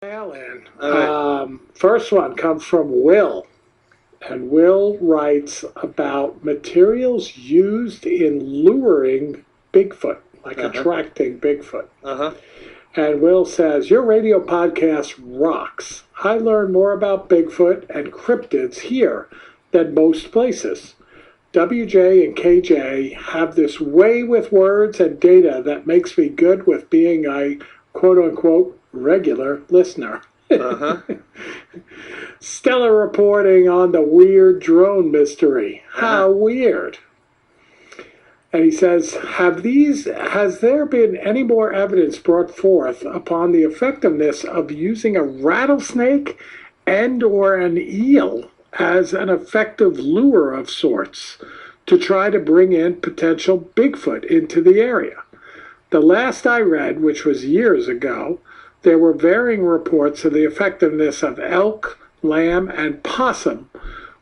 Mail in. All right. First one comes from Will. And Will writes about materials used in luring Bigfoot, like attracting Bigfoot. Uh-huh. And Will says, your radio podcast rocks. I learn more about Bigfoot and cryptids here than most places. WJ and KJ have this way with words and data that makes me good with being a quote unquote regular listener. Uh-huh. Stellar reporting on the weird drone mystery. How weird. And he says, has there been any more evidence brought forth upon the effectiveness of using a rattlesnake and or an eel as an effective lure of sorts to try to bring in potential Bigfoot into the area? The last I read, which was years ago, there were varying reports of the effectiveness of elk, lamb, and possum,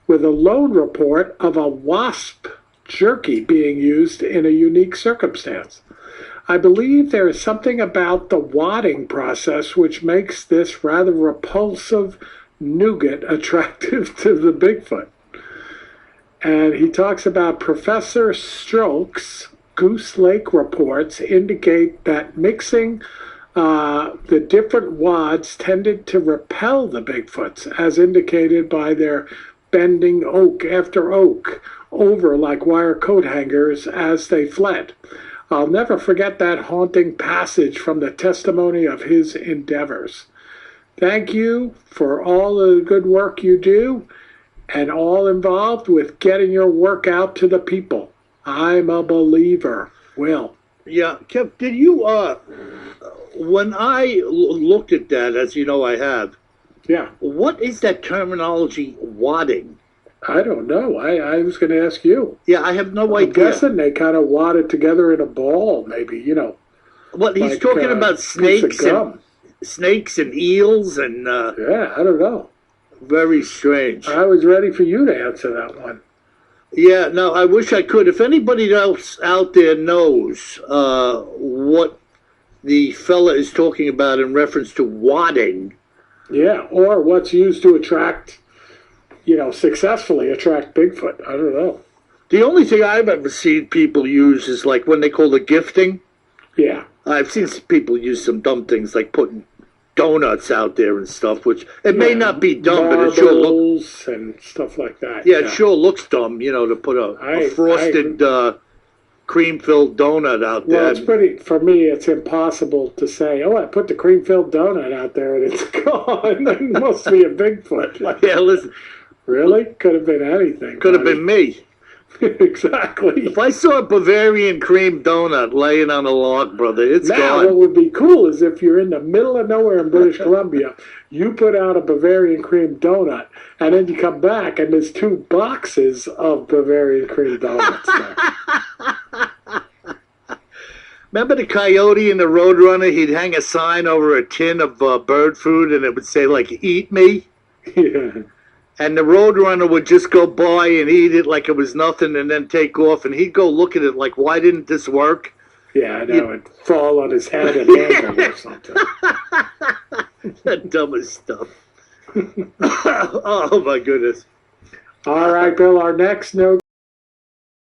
with a lone report of a wasp jerky being used in a unique circumstance. I believe there is something about the wadding process which makes this rather repulsive nougat attractive to the Bigfoot. And he talks about Professor Stroke's Goose Lake reports indicate that mixing the different wads tended to repel the Bigfoots, as indicated by their bending oak after oak over like wire coat hangers as they fled. I'll never forget that haunting passage from the testimony of his endeavors. Thank you for all the good work you do and all involved with getting your work out to the people. I'm a believer. Will. Yeah, Kev, did you, when I looked at that, as you know I have, Yeah. what is that terminology, wadding? I don't know. I was going to ask you. Yeah, I have no I'm idea. guessing they kind of wad it together in a ball, maybe, Well, he's like, talking about piece of snakes and eels and Yeah, I don't know. very strange. I was ready for you to answer that one. Yeah, no, I wish I could. If anybody else out there knows what the fella is talking about in reference to wadding. Yeah, or what's used to attract, successfully attract Bigfoot. I don't know. The only thing I've ever seen people use is like when they call it gifting. Yeah. I've seen people use some dumb things like putting donuts out there and stuff, which it may not be dumb, but it sure looks and stuff like that. Yeah, it sure looks dumb, to put a frosted cream-filled donut out there. Well, it's pretty, for me, it's impossible to say, oh, I put the cream-filled donut out there and it's gone. It must be a Bigfoot. Like, yeah, listen. Really? Could have been anything. Could have been me. Exactly. If I saw a Bavarian cream donut laying on a log, brother, it's now, gone. What would be cool is if you're in the middle of nowhere in British Columbia, you put out a Bavarian cream donut, and then you come back, and there's 2 boxes of Bavarian cream donuts there. Remember the coyote and the roadrunner? He'd hang a sign over a tin of bird food, and it would say, like, eat me. Yeah. And the roadrunner would just go by and eat it like it was nothing and then take off. And he'd go look at it like, why didn't this work? Yeah, I know. It'd fall on his head and handle or something. The dumbest stuff. Oh, my goodness. All right, Bill, our next note